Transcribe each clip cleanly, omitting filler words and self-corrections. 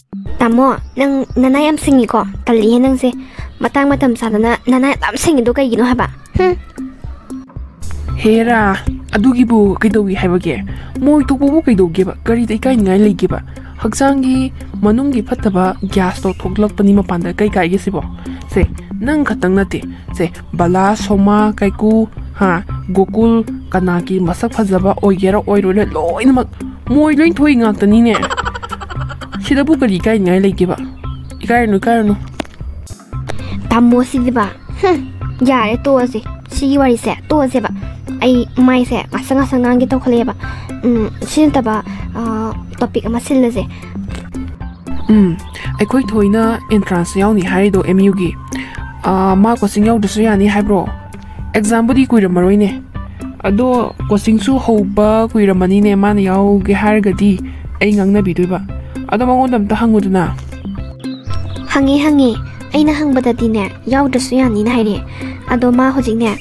Tamo, nang nanay am singi ko. Tali nang se matang matam sadana nanay am singi do kay gino haba. Hera, adugibu kaidogi haibage. Moi tokbobu kaidogeba. Kari dai kai ngai leigeba. Haksangi manunggi phattaba gas to thoklakpani mapanda kai kai gesibo. Se nang khatang nate. Se bala soma kaiku ha gokul kanaki masak phajaba oigera oirole loinamak moi loin thoi ngaktani ne. Sidabu kari kai ngai leigeba. Ikarnu. Tamo si diba. Yare to se. Sigi wari se to se ba. Ay mai se asang-asangang gito khale ba. Sin ba topic ama sil se. Aikoi thoina entrance yauni harido MU gi. Ma coaching yaw dusu yani haibro. Exam budi kuiramaroi ne. Ado coaching su hoba kuiramani ne man yaw ge hargadi ai ngangna biduiba. Ado mangodam ta hanguduna. Hangi. Aina hangbadadi ne yaw dusu yani na haire. Ado ma hojik ne.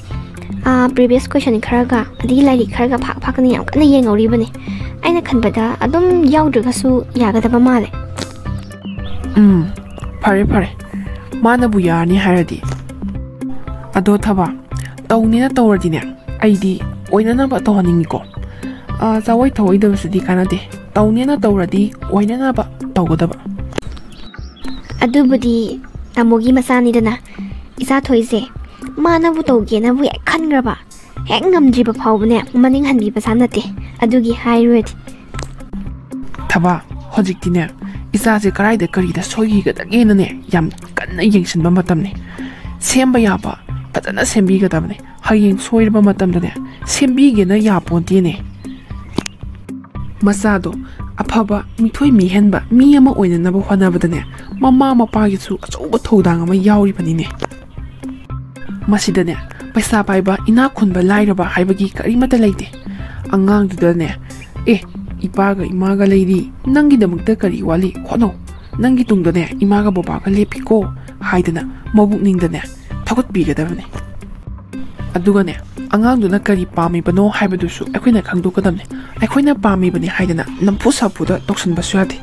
Previous question kharaga adi lari kharaga phak ni yam kana yengauri bane. Aina khanbada adum yaudruga su yagadaba male. Pare. Mana bu yani haradi. Ado thaba. Tawni na tawradi ne. Aidi oina na ba tawhaningi ko. Zawai thawai da basidi kanade. Tawni na tawradi oina na ba tawgadaba. Adubudi tamogi masani dana. Isa thoise. Mana bu tawge na bu yak khangraba. Hek ngamdriba phawbane maning hanbi basanate. Adugi high rate. Thaba hojikti ne. Isa se karai da kari da soigi ga dagena ne yam kanna yengsinba matam ne. Semba yaba fajana sembi ga dabne. Hayeng soirba matam da ne. Sembi ge na yaponti ne. Masado afaba mithoi mi henba mi ama oina na ba hwanabada ne. Mama mapa gi su achoba thodang ama yauri bani ne. Masida ne paisa paiba ina khunba lairaba haibagi karimata leite. Angang duda ne ipaga imaga leidi nangi damukta kari wali khono nangi tungda ne imaga babaga lepiko haidana mabuk ningda ne thagot bigadabne aduga ne angang duna kari pami bano haibadusu akoina khangdokadamne akoina pami bani haidana nampu sapuda toksanba suade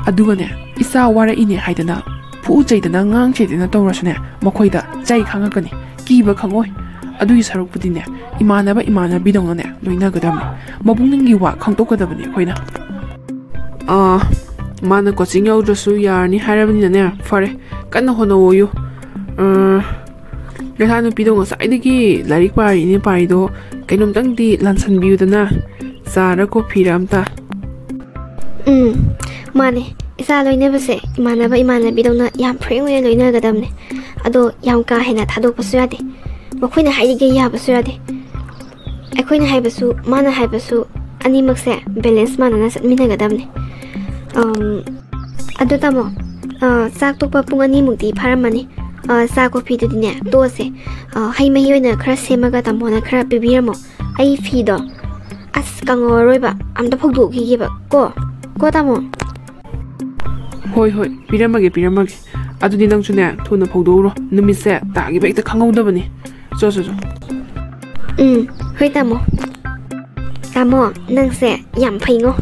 aduga ne isa wara ine haidana pu jaidana ngang chedina tawrasune makoida jai khangakani kiba khangoi adugi sarukpudi ne imanabi dongna ne loina gadamne mabungningi wa khangtokadabne khoina mana coaching yaudrasu yarni harabani ne fare kanna honowoyu lehanu pidong saidagi larik pari ni parido kainomtangdi lansan biudana sara ko phiramta mane isa loina base imanabi dongna yam freng loina gadamne ado yam ka hena thadokpasu yade makhoi na haige yabasu yade akhoi na haibasu mana haibasu animakse balance mana na satmina gadamne ado tamo sak tokpa pung ani mukti pharamani sa coffee du dine to se hai mahi oina khara semaga tamo na khara pibiramo ai fi do as kangoroiba amda phogdu gi ba ko tamo hoi piramage adudi nang chune thuna phogdoro numise tagi bekta khangawdabani so hoi tamo nang se yam phaingo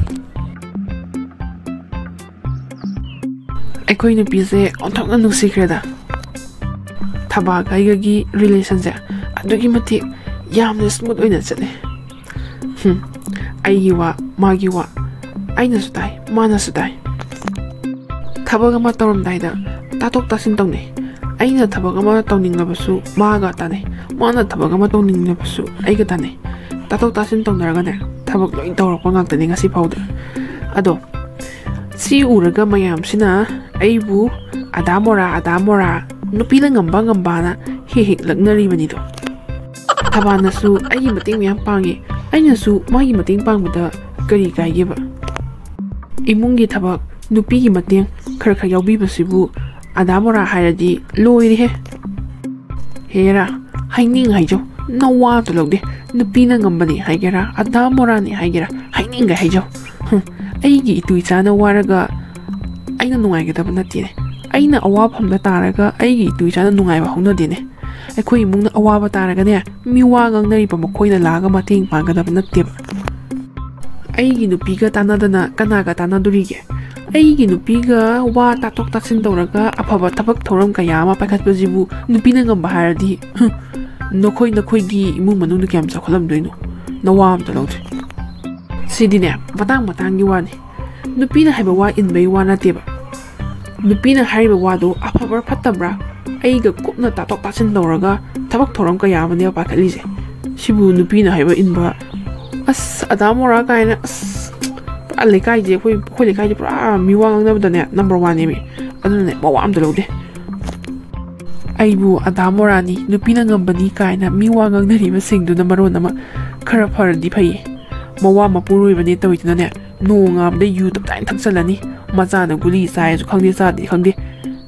aikoi nu pise onthokna nusikreda thaba gaigagi relation se adugi mati yamna smooth oina chale aigi wa magi wa aina sudai mana sudai thabaga ma torom daida tatok tasin tongne aina thabaga ma tongningabasu maga tane mana thabaga ma tongningabasu aiga tane tatok tasin tongdaraga ne thabak loi tawrakpa ngaktani ngasi phawda ado si uraga mayam sina aibu adamora nupina ngamba na hek lagnari banido thabana su ai mating myam pangi aina su magi mating pangbada kari kaigeba imungi thabak nupi gi mating khara yaubi basibu adamora hairadi loiri hera haining haijo nawa to logde nupina ngambani haigera adamora ni haigera haining ga haijo aigi ituichana waraga aina nungaigedaba natine aina awafamda taraga aigi ituichana nungaiba honadene akhoi imungna awaba taraga ne miwa gangnariba makhoina laga mating pangadaba natteba aigi nupiga tanadana kanaga tanadurige ꯑꯩꯒꯤ ꯅꯨꯄꯤꯒ ꯋꯥ ꯇꯥꯊꯣꯛ ꯇꯥꯁꯤꯟ ꯇꯧꯔꯒ ꯑꯐꯕ ꯊꯕꯛ ꯊꯧꯔꯝ ꯀꯌꯥ ꯑꯃ ꯄꯥꯏꯈꯠꯄꯁꯤꯕꯨ ꯅꯨꯄꯤꯅ ꯉꯝꯕ ꯍꯥꯏꯔꯗꯤ ꯅꯈꯣꯏꯒꯤ ꯏꯃꯨꯡ ꯃꯅꯨꯡꯗ ꯀꯌꯥꯝ ꯆꯥꯎꯈꯠꯂꯝꯗꯣꯏꯅꯣ? ꯅꯋꯥ ꯑꯝꯇ ꯂꯧꯗꯦ. ꯁꯤꯗꯤꯅꯦ ꯃꯇꯥꯡ ꯃꯇꯥꯡꯒꯤ ꯋꯥꯅꯤ. ꯅꯨꯄꯤꯅ ꯍꯥꯏꯕ ꯋꯥ 인ꯕꯩ ꯋꯥ ꯅꯠꯇꯦꯕ. ꯅꯨꯄꯤꯅ ꯍꯥꯏꯔꯤꯕ ꯋꯥꯗꯣ ꯑꯐꯕ꯭ꯔꯥ ꯐꯠꯇꯕ꯭ꯔꯥ ꯑꯩꯒ ꯀꯨꯞꯅ ꯇꯥꯊꯣꯛ ꯇꯥꯁꯤꯟ ꯇꯧꯔꯒ ꯊꯕꯛ ꯊꯧꯔꯝ ꯀꯌꯥ ꯑꯃꯅꯦꯕ ꯄꯥꯏꯈꯠꯂꯤꯁꯦ. ꯁꯤꯕꯨ ꯅꯨꯄꯤꯅ ꯍꯥꯏꯕ 인ꯕ ꯑꯗꯥ ꯃꯣꯔꯥ ꯀꯥꯏꯅ ꯄꯨꯔꯥ ꯂꯩꯀꯥꯏꯁꯦ ꯑꯩꯈꯣꯏ ꯂꯩꯀꯥꯏꯁꯦ ꯄꯨꯔꯥ ꯃꯤꯋꯥ ꯉꯥꯡꯅꯕꯗꯅꯦ ꯅꯝꯕꯔ 1 ꯅꯦꯃꯤ. ꯑꯗꯨꯅꯅꯦ ꯃꯋꯥ ꯑꯝꯇ ꯂꯧꯗꯦ. ꯑꯩꯕꯨ ꯑꯗꯥ ꯃꯣꯔꯥꯅꯤ ꯅꯨꯄꯤꯅ ꯉꯝꯕꯅꯤ ꯀꯥꯏꯅ ꯃꯤꯋꯥ ꯉꯥꯡꯅꯔꯤꯕꯁꯤꯡꯗꯨꯅ ꯃꯔꯣꯟ ꯑꯃ ꯈꯔ ꯐꯔꯗꯤ ꯐꯩꯌꯦ. ꯃꯋꯥ ꯃꯄꯨꯔꯣꯏꯕꯅꯦ ꯇꯧꯏꯗꯨꯅꯅꯦ ꯅꯣꯡꯉꯥꯕꯗ ꯌꯨ ꯇꯞꯇꯥꯏꯅ ꯊꯛꯆꯜꯂꯅꯤ. ꯃꯆꯥꯅ ꯒꯨꯂꯤ ꯆꯥꯏꯁꯨ ꯈꯪꯗꯦ ꯆꯥꯗꯦ ꯈꯪꯗꯦ.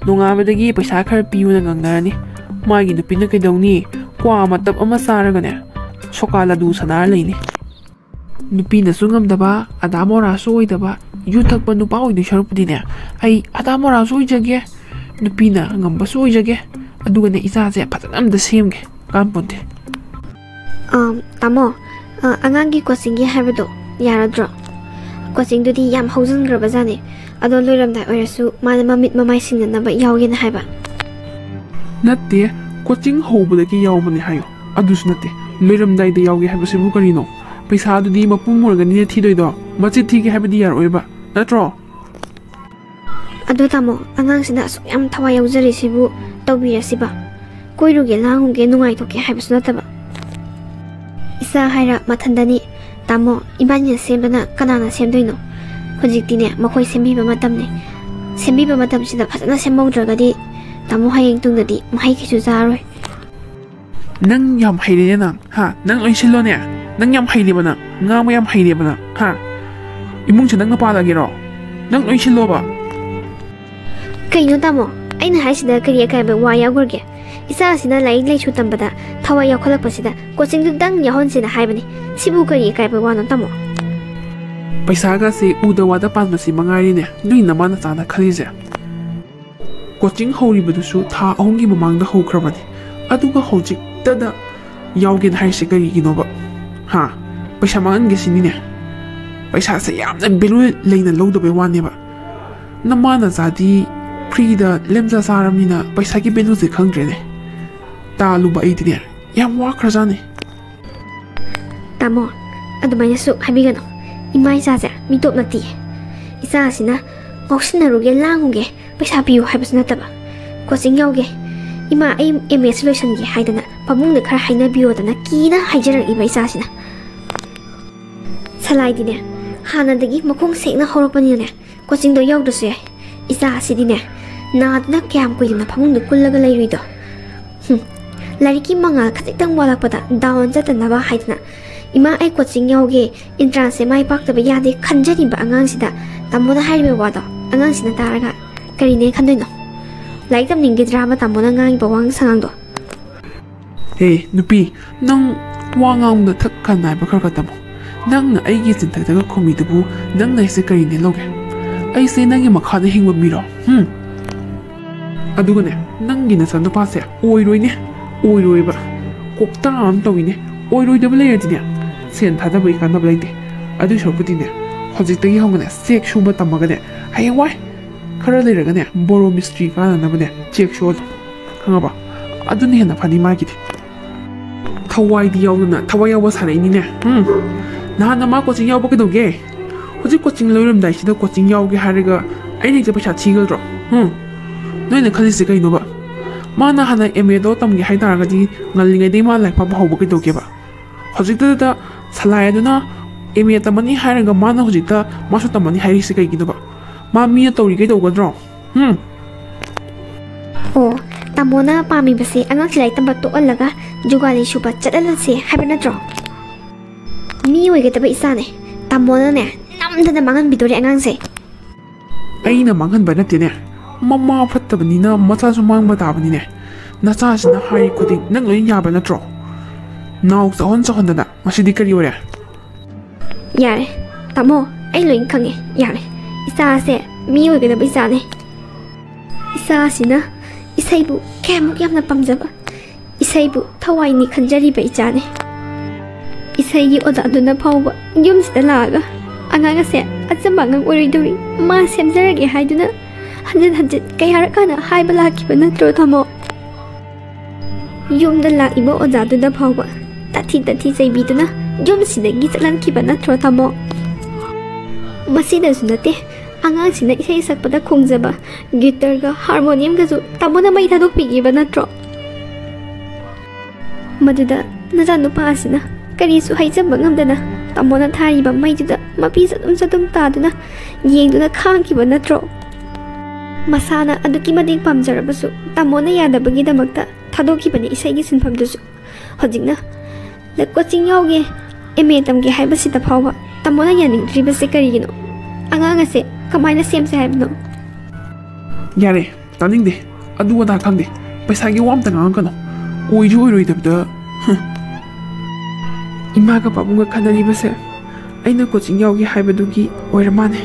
ꯅꯣꯡꯉꯥꯕꯗꯒꯤ ꯄꯩꯁꯥ ꯈꯔ ꯄꯤꯌꯨꯅ ꯉꯪꯅꯔꯅꯤ. ꯃꯥꯒꯤ ꯅꯨꯄꯤꯅ ꯀꯩꯗꯧꯅꯤ? ꯀ꯭ꯋꯥ ꯃꯇꯞ ꯑꯃ ꯆꯥꯔꯒꯅꯦ ꯁꯣꯀꯥ ꯂꯗꯨ ꯁꯥꯟꯅꯔ ꯂꯩꯅꯤ. ꯅꯨꯄꯤꯅꯁꯨ ꯉꯝꯗꯕ ꯑꯗꯥ ꯃꯣꯔꯥꯁꯨ ꯑꯣꯏꯗꯕ ꯌꯨ ꯊꯛꯄ ꯅꯨꯄꯥ ꯑꯣꯏꯗꯣꯏ ꯁꯔꯨꯛꯄꯨꯗꯤꯅꯦ ꯑꯩ ꯑꯗꯥ ꯃꯣꯔꯥꯁꯨ ꯑꯣꯏꯖꯒꯦ, ꯅꯨꯄꯤꯅꯉꯝꯕꯁꯨ ꯑꯣꯏꯖꯒꯦ, ꯑꯗꯨꯒꯅꯦ ꯏꯆꯥꯁꯦ ꯐꯖꯅ ꯑꯝꯇ ꯁꯦꯝꯒꯦ. ꯀꯥꯟꯄꯣꯟꯇꯦ. ꯇꯥꯃꯣ, ꯑꯉꯥꯡꯒꯤ ꯀꯣꯆꯤꯡꯒꯤ ꯍꯥꯏꯕꯗꯣ ꯌꯥꯔꯗ꯭ꯔꯣ? ꯀꯣꯆꯤꯡꯗꯨꯗꯤ ꯌꯥꯝ ꯍꯧꯖꯤꯟꯈ꯭ꯔꯕꯖꯥꯠꯅꯤ. ꯑꯗꯣ ꯂꯣꯏꯔꯝꯗꯥꯏ ꯑꯣꯏꯔꯁꯨ ꯃꯥꯅ ꯃꯃꯤꯠ ꯃꯃꯥꯏ ꯁꯤꯡꯅꯅꯕ ꯌꯥꯎꯒꯦꯅ ꯍꯥꯏꯕ. ꯅꯠꯇꯦ, ꯀꯣꯆꯤꯡ ꯍꯧꯕꯗꯒꯤ ꯌꯥꯎꯕꯅꯦ ꯍꯥꯏꯌꯣ. ꯑꯗꯨꯁꯨ ꯅꯠꯇꯦ, ꯂꯣꯏꯔꯝꯗꯥꯏꯗ ꯌꯥꯎꯒꯦ ꯍꯥꯏꯕꯁꯤꯕꯨ ꯀꯔꯤꯅꯣ? ꯄꯩꯁꯥꯗꯨꯗꯤ ꯃꯄꯨꯡ ꯑꯣꯏꯔꯒꯅꯤꯅꯦ ꯊꯤꯗꯣꯏꯗꯣ. ꯃꯆꯤꯠ ꯊꯤꯒꯦ ꯍꯥꯏꯕꯗꯤ ꯌꯥꯔꯣꯏꯕ, ꯅꯠꯇ꯭ꯔꯣ? ꯑꯗꯣ ꯇꯥꯃꯣ, ꯑꯉꯥꯡꯁꯤꯅ ꯑꯁꯨꯛ ꯌꯥꯝ ꯊꯋꯥꯏ ꯌꯥꯎꯖꯔꯤꯁꯤꯕꯨ ꯇꯧꯕꯤꯔꯁꯤꯕ. ꯀꯣꯏꯔꯨꯒꯦ ꯂꯥꯡꯉꯨꯒꯦ ꯅꯨꯡꯉꯥꯏꯊꯣꯛꯀꯦ ꯍꯥꯏꯕꯁꯨ ꯅꯠꯇꯕ. ꯏꯆꯥ ꯍꯥꯏꯔ ꯃꯊꯟꯗꯅꯤ. ꯇꯥꯃꯣ, ꯏꯕꯥꯅꯤꯅ ꯁꯦꯝꯗꯅ ꯀꯅꯥꯅ ꯁꯦꯝꯗꯣꯏꯅꯣ? ꯍꯧꯖꯤꯛꯇꯤꯅꯦ ꯃꯈꯣꯏ ꯁꯦꯝꯕꯤꯕ ꯃꯇꯝꯅꯤ. ꯁꯦꯝꯕꯤꯕ ꯃꯇꯝꯁꯤꯗ ꯐꯖꯅ ꯁꯦꯝꯍꯧꯗ꯭ꯔꯒꯗꯤ ꯇꯥꯃꯣ ꯍꯌꯦꯡ ꯇꯨꯡꯗꯗꯤ ꯃꯍꯩ ꯀꯩꯁꯨ ꯆꯥꯔꯣꯏ. ꯅꯪ ꯌꯥꯝ ꯍꯩꯔꯦꯅꯦ ꯅꯪ, ꯍꯥ? ꯅꯪ ꯑꯣꯏꯁꯤꯜꯂꯣꯅꯦ. ꯅꯪ ꯌꯥꯝ ꯍꯩꯔꯦꯕ ꯅꯪ. ꯉꯥꯡꯕ ꯌꯥꯝ ꯍꯩꯔꯦꯕ ꯅꯪ, ꯍꯥ? ꯏꯃꯨꯡꯁꯦ ꯅꯪꯅ ꯄꯥꯜꯂꯒꯦꯔꯣ? ꯅꯪ ꯑꯣꯏꯁꯤꯜꯂꯣꯕ. ꯀꯩꯅꯣ ꯇꯥꯃꯣ? ꯑꯩꯅ ꯍꯥꯏꯁꯤꯗ ꯀꯔꯤ ꯑꯀꯥꯏꯕ ꯋꯥ ꯌꯥꯎꯈ꯭ꯔꯒꯦ? ꯏꯆꯥꯁꯤꯅ ꯂꯥꯏꯔꯤꯛ ꯂꯥꯏꯁꯨ ꯇꯝꯕꯗ ꯊꯋꯥꯏ ꯌꯥꯎꯈꯠꯂꯛꯄꯁꯤꯗ ꯀꯣꯆꯤꯡꯗꯨꯗꯪ ꯌꯥꯎꯍꯟꯁꯤꯅ ꯍꯥꯏꯕꯅꯤ. ꯁꯤꯕꯨ ꯀꯔꯤ ꯑꯀꯥꯏꯕ ꯋꯥꯅꯣ ꯇꯥꯃꯣ? ꯄꯩꯁꯥꯒꯁꯦ ꯎꯗ ꯋꯥꯗ ꯄꯥꯟꯕꯁꯤ ꯃꯉꯥꯏꯔꯤꯅꯦ ꯅꯣꯏ ꯅꯃꯥꯅ ꯆꯥꯅ ꯈꯜꯂꯤꯁꯦ. ꯀꯣꯆꯤꯡ ꯍꯧꯔꯤꯕꯗꯨꯁꯨ ꯊꯥ 3ꯒꯤ ꯃꯃꯥꯡꯗ ꯍꯧꯈ꯭ꯔꯕꯅꯤ. ꯑꯗꯨꯒ ꯍꯧꯖꯤꯛꯇꯗ ꯌꯥꯎꯒꯦꯅ ꯍꯥꯏꯔꯤꯁꯦ ꯀꯔꯤꯒꯤꯅꯣꯕ? ꯍꯥ? ꯄꯩꯁꯥ ꯃꯥꯡꯍꯟꯒꯦ ꯁꯤꯅꯤꯅꯦ. ꯄꯩꯁꯥꯁꯦ ꯌꯥꯝꯅ ꯚꯦꯂꯨ ꯂꯩꯅ ꯂꯧꯗꯕꯩ ꯋꯥꯅꯦꯕ. ꯅꯃꯥꯅ ꯆꯥꯗꯤ ꯐ꯭ꯔꯤꯗ ꯂꯦꯝꯖ ꯆꯥꯔꯕꯅꯤ나 ꯄꯩꯁꯥꯒꯤ ꯚꯦꯂꯨꯁꯦ ꯈꯪꯗ꯭ꯔꯦꯅꯦ. ꯇꯥꯜꯂꯨꯕ ꯑꯩꯗꯤꯅꯦ ꯌꯥꯝ ꯋꯥꯈ꯭ꯔꯖꯥꯠꯅꯤ. ꯇꯥꯃꯣ, ꯑꯗꯨꯃꯥꯏꯅꯁꯨ ꯍꯥꯏꯕꯤꯒꯅꯨ. ꯏꯃꯥ ꯏꯆꯥꯁꯦ ꯃꯤꯇꯣꯞ ꯅꯠꯇꯤꯌꯦ. ꯏꯆꯥꯁꯤꯅ ꯉꯥꯎꯁꯤꯟꯅꯔꯨꯒꯦ ꯂꯥꯡꯉꯨꯒꯦ ꯄꯩꯁꯥ ꯄꯤꯌꯨ ꯍꯥꯏꯕꯁꯨ ꯅꯠꯇꯕ. ꯀꯣꯆꯤꯡ ꯌꯥꯎꯒꯦ, ꯏꯃꯥ ꯑꯩ MS ꯂꯣꯏꯁꯟꯒꯦ ꯍꯥꯏꯗꯅ ꯐꯃꯨꯡꯗ ꯈꯔ ꯍꯥꯏꯅꯕꯤꯌꯣꯗꯅ ꯀꯤꯅ ꯍꯥꯏꯖꯔꯛꯏꯕ ꯏꯆꯥꯁꯤꯅ. ꯁꯂꯥꯏꯗꯤꯅꯦ ꯍꯥꯟꯅꯗꯒꯤ ꯃꯈꯣꯡ ꯁꯦꯡꯅ ꯍꯧꯔꯛꯄꯅꯤꯅꯅꯦ ꯀꯣꯆꯤꯡꯗꯣ ꯌꯥꯎꯗ꯭ꯔꯁꯨ ꯌꯥꯏ. ꯏꯆꯥ ꯑꯁꯤꯗꯤꯅꯦ ꯅꯥꯗꯨꯅ ꯀꯌꯥꯝ ꯀꯨꯏꯗꯅ ꯐꯃꯨꯡꯗ ꯀꯨꯜꯂꯒ ꯂꯩꯔꯨꯏꯗꯣ. ꯂꯥꯏꯔꯤꯛꯀꯤ ꯃꯉꯥꯜ ꯈꯖꯤꯛꯇꯪ ꯋꯥꯠꯂꯛꯄꯗ ꯗꯥꯎꯟ ꯆꯠꯇꯅꯕ ꯍꯥꯏꯗꯅ ꯏꯃꯥ ꯑꯩ ꯀꯣꯆꯤꯡ ꯌꯥꯎꯒꯦ, ꯑꯦꯟꯇ꯭ꯔꯥꯟꯁꯁꯦ ꯃꯥꯏ ꯄꯥꯛꯇꯕ ꯌꯥꯗꯦ ꯈꯟꯖꯔꯤꯕ ꯑꯉꯥꯡꯁꯤꯗ ꯇꯥꯃꯣꯅ ꯍꯥꯏꯔꯤꯕ ꯋꯥꯗꯣ ꯑꯉꯥꯡꯁꯤꯅ ꯇꯥꯔꯒ ꯀꯔꯤꯅꯦ ꯈꯟꯗꯣꯏꯅꯣ? ꯂꯥꯏꯔꯤꯛ ꯇꯝꯅꯤꯡꯒꯤꯗ꯭ꯔꯥꯕ ꯇꯥꯃꯣꯅ ꯉꯥꯡꯉꯤꯕ ꯋꯥꯉꯥꯡ ꯁꯉꯥꯡꯗꯣ? ꯍꯦ ꯅꯨꯄꯤ, ꯅꯪ ꯋꯥ ꯉꯥꯡꯕꯗ ꯊꯛ ꯈꯟ ꯍꯥꯏꯕ ꯈꯔ ꯈꯔ ꯇꯝꯃꯣ. ꯅꯪꯅ ꯑꯩꯒꯤ ꯆꯤꯟꯊꯛꯇꯒ ꯈꯨꯝꯃꯤꯗꯨꯕꯨ ꯅꯪꯅ ꯑꯩꯁꯦ ꯀꯔꯤꯅꯦ ꯂꯧꯒꯦ? ꯑꯩꯁꯦ ꯅꯪꯒꯤ ꯃꯈꯥꯗ ꯍꯤꯡꯕ ꯃꯤꯔꯣ? ꯑꯗꯨꯒꯅꯦ ꯅꯪꯒꯤ ꯅꯆꯥꯅꯨꯄꯥꯁꯦ ꯑꯣꯏꯔꯣꯏꯅꯦ. ꯑꯣꯏꯔꯣꯏꯕ. ꯀꯣꯛꯇꯥ ꯑꯃ ꯇꯧꯏꯅꯦ. ꯑꯣꯏꯔꯣꯏꯗꯕ ꯂꯩꯔꯗꯤꯅꯦ ꯁꯦꯟ ꯊꯥꯗꯕꯒꯤ ꯀꯥꯟꯅꯕ ꯂꯩꯇꯦ. ꯑꯗꯨꯏ ꯁꯔꯨꯛꯄꯨꯗꯤꯅꯦ ꯍꯧꯖꯤꯛꯇꯒꯤ ꯍꯧꯅꯅꯦ ꯆꯦꯛ ꯁꯨꯕ ꯇꯝꯃꯒꯅꯦ ꯍꯌꯦꯡꯋꯥꯏ ꯈꯔ ꯂꯩꯔꯒꯅꯦ ꯕꯣꯔꯣ ꯃꯤꯁꯇ꯭ꯔꯤ ꯀꯥꯟꯅꯅꯕꯅꯦ ꯆꯦꯛ ꯁꯨꯍꯜꯂꯣ. ꯈꯪꯉꯕ? ꯑꯗꯨꯅ ꯍꯦꯟꯅ ꯐꯅꯤ ꯃꯥꯒꯤꯗꯤ. ꯊꯋꯥꯏꯗꯤ ꯌꯥꯎꯗꯅ ꯊꯋꯥꯏ ꯌꯥꯎꯕ ꯁꯥꯔꯛꯏꯅꯤꯅꯦ. ꯅꯍꯥꯟꯅ ꯃꯥ ꯀꯣꯆꯤꯡ ꯌꯥꯎꯕ ꯀꯩꯗꯧꯒꯦ? ꯍꯧꯖꯤꯛ ꯀꯣꯆꯤꯡ ꯂꯣꯏꯔꯝꯗꯥꯏꯁꯤꯗ ꯀꯣꯆꯤꯡ ꯌꯥꯎꯒꯦ ꯍꯥꯏꯔꯒ ꯑꯩꯅ ꯍꯦꯛꯇ ꯄꯩꯁা ꯊꯤꯒꯗ꯭ꯔꯣ? ꯅꯣꯏꯅ ꯈꯜꯂꯤꯁꯦ ꯀꯩꯅꯣꯕ? ꯃꯥꯅ ꯍꯥꯟꯅ MAꯗꯣ ꯇꯝꯒꯦ ꯍꯥꯏꯇꯥꯔꯒꯗꯤ ꯉꯜꯂꯤꯉꯩꯗꯩ ꯃꯥ ꯂꯥꯏꯔꯤꯛ ꯄꯥꯕ ꯍꯧꯕ ꯀꯩꯗꯧꯒꯦꯕ? ꯍꯧꯖꯤꯛꯇꯗ ꯁꯂꯥꯏ ꯑꯗꯨꯅ MA ꯇꯝꯃꯅꯤ ꯍꯥꯏꯔꯒ ꯃꯥꯅ ꯍꯧꯖꯤꯛꯇ ꯃꯥꯁꯨ ꯇꯝꯃꯅꯤ ꯍꯥꯏꯔꯤꯁꯦ ꯀꯩꯒꯤꯅꯣꯕ? ꯃꯥ ꯃꯤꯅ ꯇꯧꯔꯤꯈꯩ ꯇꯧꯒꯗ꯭ꯔꯣ? ꯑꯣ, ꯇꯥꯃꯣꯅ ꯄꯥꯝꯃꯤꯕꯁꯦ ꯑꯉꯥꯡꯁꯤ ꯂꯥꯏꯔꯤꯛ ꯇꯝꯕ ꯇꯣꯛꯍꯜꯂꯒ ꯖꯨꯒꯥꯂꯤ ꯁꯨꯕ ꯆꯠꯍꯜꯂꯁꯦ ꯍꯥꯏꯕ ꯅꯠꯇ꯭ꯔꯣ? ꯃꯤ ꯑꯣꯏꯒꯗꯕ ꯏꯆꯥꯅꯦ. ꯇꯥꯃꯣꯅꯅꯦ ꯅꯝꯗꯅ ꯃꯥꯡꯍꯟꯕꯤꯗꯣꯔꯦ ꯑꯉꯥꯡꯁꯦ. ꯑꯩꯅ ꯃꯥꯡꯍꯟꯕ ꯅꯠꯇꯦꯅꯦ. ꯃꯃꯥ ꯐꯠꯇꯕꯅꯤꯅ ꯃꯆꯥꯁꯨ ꯃꯥꯡꯕ ꯇꯥꯕꯅꯤꯅꯦ. ꯅꯆꯥꯁꯤꯅ ꯍꯥꯏ ꯈꯨꯗꯤꯡ ꯅꯪ ꯂꯣꯏ ꯌꯥꯕ ꯅꯠꯇ꯭ꯔꯣ? ꯅꯥꯎ ꯆꯥꯎꯍꯟꯗꯅ ꯉꯁꯤꯗꯤ ꯀꯔꯤ ꯑꯣꯏꯔꯦ? ꯌꯥꯔꯦ ꯇꯥꯃꯣ, ꯑꯩ ꯂꯣꯏ ꯈꯪꯉꯦ. ꯌꯥꯔꯦ. ꯏꯆꯥꯁꯦ ꯃꯤ ꯑꯣꯏꯒꯗꯕ ꯏꯆꯥꯅꯦ. ꯏꯆꯥꯁꯤꯅ ꯏꯁꯩꯕꯨ ꯀꯌꯥꯃꯨꯛ ꯌꯥꯝꯅ ꯄꯥꯝꯖꯕ, ꯏꯁꯩꯕꯨ ꯊꯋꯥꯏꯅꯤ ꯈꯟꯖꯔꯤꯕ ꯏꯆꯥꯅꯦ. ꯏꯁꯩꯒꯤ ꯑꯣꯖꯥꯗꯨꯅ ꯐꯥꯎꯕ ꯌꯨꯝꯁꯤꯗ ꯂꯥꯛꯑꯒ ꯑꯉꯥꯡ ꯑꯁꯦ ꯑꯆꯝꯕ ꯑꯉꯥꯡ ꯑꯣꯏꯔꯣꯏꯗꯧꯔꯤ ꯃꯥ ꯁꯦꯝꯖꯔꯒꯦ ꯍꯥꯏꯗꯨꯅ ꯍꯟꯖꯤꯟ ꯍꯟꯖꯤꯟ ꯀꯌꯥꯔꯛ ꯍꯥꯏꯕ ꯂꯥꯛꯈꯤꯕ ꯅꯠꯇ꯭ꯔꯣ ꯊꯝꯃꯣ ꯌꯨꯝꯗ ꯂꯥꯛꯏꯕ ꯑꯣꯖꯥꯗꯨꯗ ꯐꯥꯎꯕ ꯇꯊꯤ ꯆꯩꯕꯤꯗꯨꯅ ꯌꯨꯝꯁꯤꯗꯒꯤ ꯆꯠꯍꯟꯈꯤꯕ ꯅꯠꯇ꯭ꯔꯣ ꯊꯝꯃꯣ ꯃꯁꯤꯗꯁꯨ ꯅꯠꯇꯦ ꯑꯉꯥꯡꯁꯤꯅ ꯏꯁꯩ ꯁꯛꯄꯗ ꯈꯣꯡꯖꯕ ꯒꯤꯇꯔꯒ ꯍꯥꯔꯃꯣꯅꯤꯌꯝꯒꯁꯨ ꯇꯥꯃꯣꯅ ꯃꯩ ꯊꯥꯗꯣꯛꯄꯤꯈꯤꯕ ꯅꯠꯇ꯭ꯔꯣ ꯃꯗꯨꯗ ꯅꯆꯥꯅꯨꯄꯥ ꯑꯁꯤꯅ ꯀꯔꯤꯁꯨ ꯍꯩꯖꯕ ꯉꯝꯗꯅ ꯇꯥꯃꯣꯅ ꯊꯥꯔꯤꯕ ꯃꯩꯗꯨꯗ ꯃꯄꯤ ꯆꯗꯨꯝ ꯇꯥꯗꯨꯅ ꯌꯦꯡꯗꯨꯅ ꯈꯥꯡꯈꯤꯕ ꯅꯠꯇ꯭ꯔꯣ ꯃꯁꯥꯅ ꯑꯗꯨꯛꯀꯤ ꯃꯇꯤꯛ ꯄꯥꯝꯖꯔꯕꯁꯨ ꯇꯥꯃꯣꯅ ꯌꯥꯗꯕꯒꯤꯗꯃꯛꯇ ꯊꯥꯗꯣꯛꯈꯤꯕꯅꯤ ꯏꯁꯩꯒꯤ ꯁꯤꯟꯐꯝꯗꯨꯁꯨ ꯍꯧꯖꯤꯛꯅ ꯀꯣꯆꯤꯡ ꯌꯥꯎꯒꯦ MA ꯇꯝꯒꯦ ꯍꯥꯏꯕꯁꯤꯗ ꯐꯥꯎꯕ ꯇꯥꯃꯣꯅ ꯌꯥꯅꯤꯡꯗ꯭ꯔꯤꯕꯁꯦ ꯀꯔꯤꯒꯤꯅꯣ ꯑꯉꯥꯡ ꯑꯁꯦ ꯀꯃꯥꯏꯅ ꯁꯦꯝꯁꯦ ꯍꯥꯏꯕꯅꯣ ꯌꯥꯔꯦ ꯇꯥꯅꯤꯡꯗꯦ ꯑꯗꯨ ꯑꯗꯥ ꯈꯪꯗꯦ ꯄꯩꯁꯥꯒꯤ ꯋꯥ ꯑꯝꯇ ꯉꯥꯡꯉꯛꯀꯅꯣ ꯑꯣꯏꯁꯨ ꯑꯣꯏꯔꯣꯏꯗꯕꯗ 이마가 바본가 ꯈꯟꯅꯔꯤꯕꯁꯦ ꯑꯩꯅ ꯀꯣꯆꯤꯡ ꯌꯥꯎꯒꯦ ꯍꯥꯏꯕꯗꯨꯒꯤ ꯑꯣꯏꯔ ꯃꯥꯅꯦ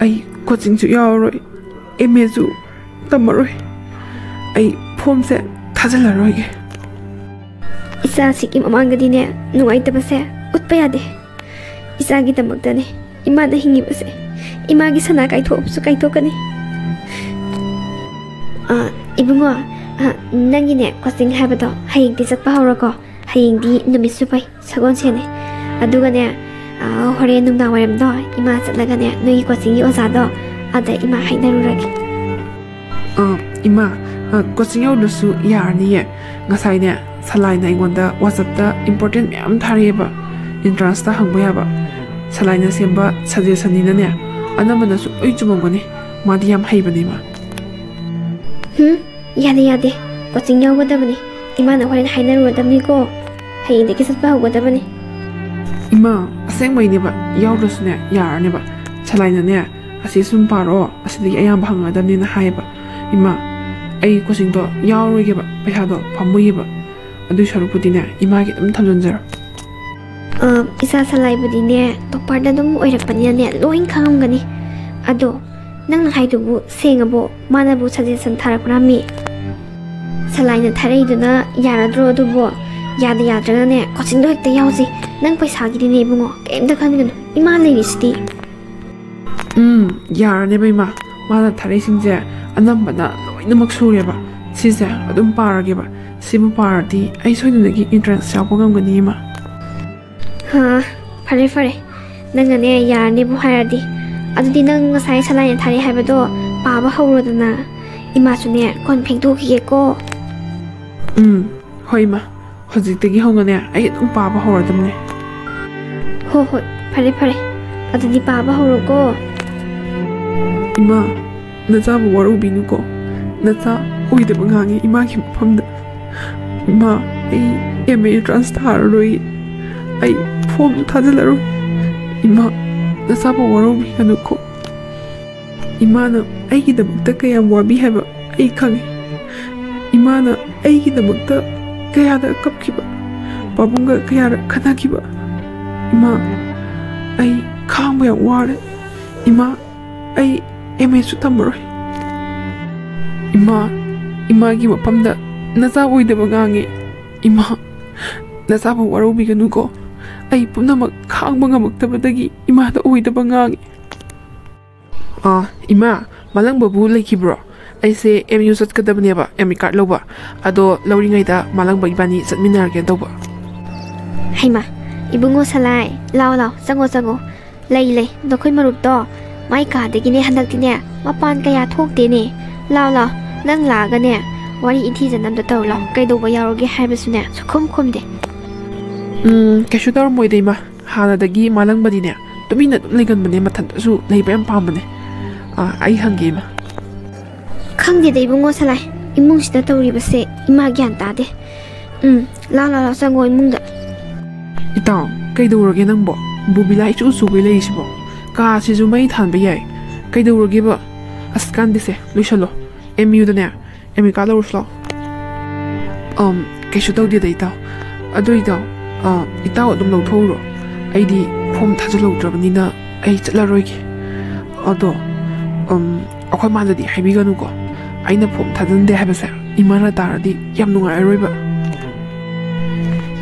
ꯑꯩ ꯀꯣꯆꯤꯡꯁꯨ ꯌꯥꯎꯔꯔꯣꯏ MAꯁꯨ ꯇꯝꯃꯔꯣꯏ ꯑꯩ ꯐꯣꯝꯁꯦ ꯊꯥꯖꯤꯜꯂꯔꯣꯏꯒꯦ ꯏꯆꯥꯁꯤꯒꯤ ꯃꯃꯥꯡꯗꯗꯤꯅꯦ ꯅꯨꯡꯉꯥꯏꯇꯕꯁꯦ ꯎꯠꯄ ꯌꯥꯗꯦ ꯏꯆꯥꯒꯤꯗꯃꯛꯇꯅꯦ ꯏꯃꯥꯅ ꯍꯤꯡꯉꯤꯕꯁꯦ ꯏꯃꯥꯒꯤ ꯁꯅꯥ ꯀꯥꯏꯊꯣꯛꯑꯕꯁꯨ ꯀꯥꯏꯊꯣꯛꯀꯅꯤ 이붕어 ꯅꯪꯒꯤꯅꯦ ꯀꯣꯆꯤꯡ ꯍꯥꯏꯕꯗꯣ ꯍꯌꯦꯡꯗꯤ ꯆꯠꯄ ꯍꯧꯔꯣꯀꯣ ꯍꯌꯦꯡꯗꯤ ꯅꯨꯃꯤꯠꯁꯨ ꯐꯩ ꯁꯒꯣꯜꯁꯦꯟꯅꯦ ꯑꯗꯨꯒꯅꯦ ꯍꯣꯔꯦꯟ ꯅꯨꯡꯗꯥꯡ ꯋꯥꯏꯔꯝꯗꯣ ꯏꯃꯥ ꯆꯠꯂꯒꯅꯦ ꯅꯣꯏꯒꯤ ꯀꯣꯆꯤꯡꯒꯤ ꯑꯣꯖꯥꯗꯣ ꯑꯗ ꯏꯃꯥ ꯍꯥꯏꯅꯔꯨꯔꯒꯦ 이마 코칭 여우르수 야르니에 ngasaine salaina ingonda whatsappta important myam thareba entrance ta hangba yaba salaina semba suggestion ni ne anamana su oi chumongani madi yam haibani ma yade coaching yawgadabani ima na horen hainarugadabni ko hayinde ki satpa hogadabani ima aseng mai ne ba yawrusu ne yarne ba salaina ne asi sum paro asidi ayam bhangadabni na haiba ima ꯑꯩ ꯀꯣꯆꯤꯡꯗꯣ ꯌꯥꯎꯔꯣꯏꯒꯦꯕ ꯄꯩꯁꯥꯗꯣ ꯄꯥꯝꯃꯨꯏꯌꯦꯕ ꯑꯗꯨꯏ ꯁꯔꯨꯛꯄꯨꯗꯤꯅꯦ ꯏꯃꯥꯒꯤ ꯑꯗꯨꯝ ꯊꯝꯖꯟꯖꯔꯣ ꯏꯆꯥ ꯁꯂꯥꯏꯕꯨꯗꯤꯅꯦ ꯇꯣꯞꯄꯔꯗ ꯑꯗꯨꯝ ꯑꯣꯏꯔꯛꯄꯅꯤꯅꯅꯦ ꯂꯣꯏ ꯈꯪꯉꯝꯒꯅꯤ ꯑꯗꯣ ꯅꯪꯅ ꯍꯥꯏꯗꯨꯕꯨ ꯁꯦꯡꯉꯕꯣ ꯃꯥꯅꯕꯨ ꯁꯖꯦꯁꯟ ꯊꯥꯔꯛꯄ꯭ꯔꯥꯃꯤ ꯁꯂꯥꯏꯅ ꯊꯥꯔꯛꯏꯗꯨꯅ ꯌꯥꯔꯗ꯭ꯔꯣ ꯑꯗꯨꯕꯨ ꯌꯥꯗ꯭ꯔꯒꯅꯦ ꯀꯣꯆꯤꯡꯗꯣ ꯍꯦꯛꯇ ꯌꯥꯎꯁꯤ ꯅꯪ ꯄꯩꯁꯥꯒꯤꯗꯤꯅꯦ ꯏꯕꯨꯡꯉꯣ ꯀꯩꯝꯇ ꯈꯟꯒꯅꯨ ꯏꯃꯥ ꯂꯩꯔꯤꯁꯤꯗꯤ ꯌꯥꯔꯅꯦꯕ ꯏꯃꯥ ꯃꯥꯅ ꯊꯥꯔꯛꯏꯁꯤꯡꯁꯦ ꯑꯅꯝꯕꯅ ꯂꯣꯏꯅꯃꯛ ꯁꯨꯔꯦꯕ ꯁꯤꯁꯦ ꯑꯗꯨꯝ ꯄꯥꯔꯒꯦꯕ ꯁꯤꯕꯨ ꯄꯥꯔꯗꯤ ꯑꯩ ꯁꯣꯏꯗꯅꯒꯤ ꯏꯟꯇ꯭ꯔꯥꯟꯁ ꯌꯥꯎꯕ ꯉꯝꯒꯅꯤ ꯏꯃꯥ ꯐꯔꯦ ꯅꯪꯅꯅꯦ ꯌꯥꯔꯅꯦꯕꯨ ꯍꯥꯏꯔꯗꯤ ꯑꯗꯨꯗꯤ ꯅꯪ ꯉꯁꯥꯏ ꯁꯂꯥꯏꯅ ꯊꯥꯔꯛꯑꯦ ꯍꯥꯏꯕꯗꯣ ꯄꯥꯕ ꯍꯧꯔꯣꯗꯅ ꯏꯃꯥꯁꯨꯅꯦ ꯀꯣꯟ ꯐꯦꯡꯗꯣꯛꯈꯤꯒꯦꯀꯣ ꯍꯣꯏ ꯏꯃꯥ ꯍꯧꯖꯤꯛꯇꯒꯤ ꯍꯧꯅꯅꯦ ꯑꯩ ꯑꯗꯨꯝ ꯄꯥꯕ ꯍꯧꯔꯗꯝꯅꯦ ꯍꯣꯏ ꯐꯔꯦ ꯑꯗꯨꯗꯤ ꯄꯥꯕ ꯍꯧꯔꯣꯀꯣ 이마 나자부 와루비누고 나자 오이데바 강이 이마기 팜다 이마 에이 MA 트랜스 타르로이 아이 폼 타질라로 이마 나자부 와루비가 누고 이마는 아이기다부터 그야 와비 해봐 아이 강이 이마는 아이기다부터 그야다 깝기바 바본가 그야라 카나기바 이마 아이 강보야 와래 이마 아이 MA수 tammaroi imagi mapamda naza oidaba ngangi ima nazabu warubiganu ai punamak khangba ngamaktabadagi imada oidaba ngangi ima malangbabu leikibro aise MU chatkadabneba MA card loba ado lauringaida malangba ibani chatminarge doba haima ibungo salai lao chango lei dokoi marup to mai ka degine handakine mapan kaya thokdene lao nang lagane wari inthi janam da taw law kaidoba yaroge haibasune sukhum khumde keshu tar moide ma hana dagi malang badine tumina legan bane mathan su leiba yam pambane ai hange ma khangde dei bungo salai imung sida tawri base ima gyan ta de lao sango imung da itaw kaidoroge nangbo bubilai chu su be leisibo ka sizu mai thanba yai kaidoroge ba askan dise luishalo MU dane MA ka loruslo keshu taw de itaw ado itaw adum lawthoro aidi form thajulawdrabnina ai chatlaroige ado akhoi maladi haibiganu ko aina form thajande habase imana taradi yam nungai aroiba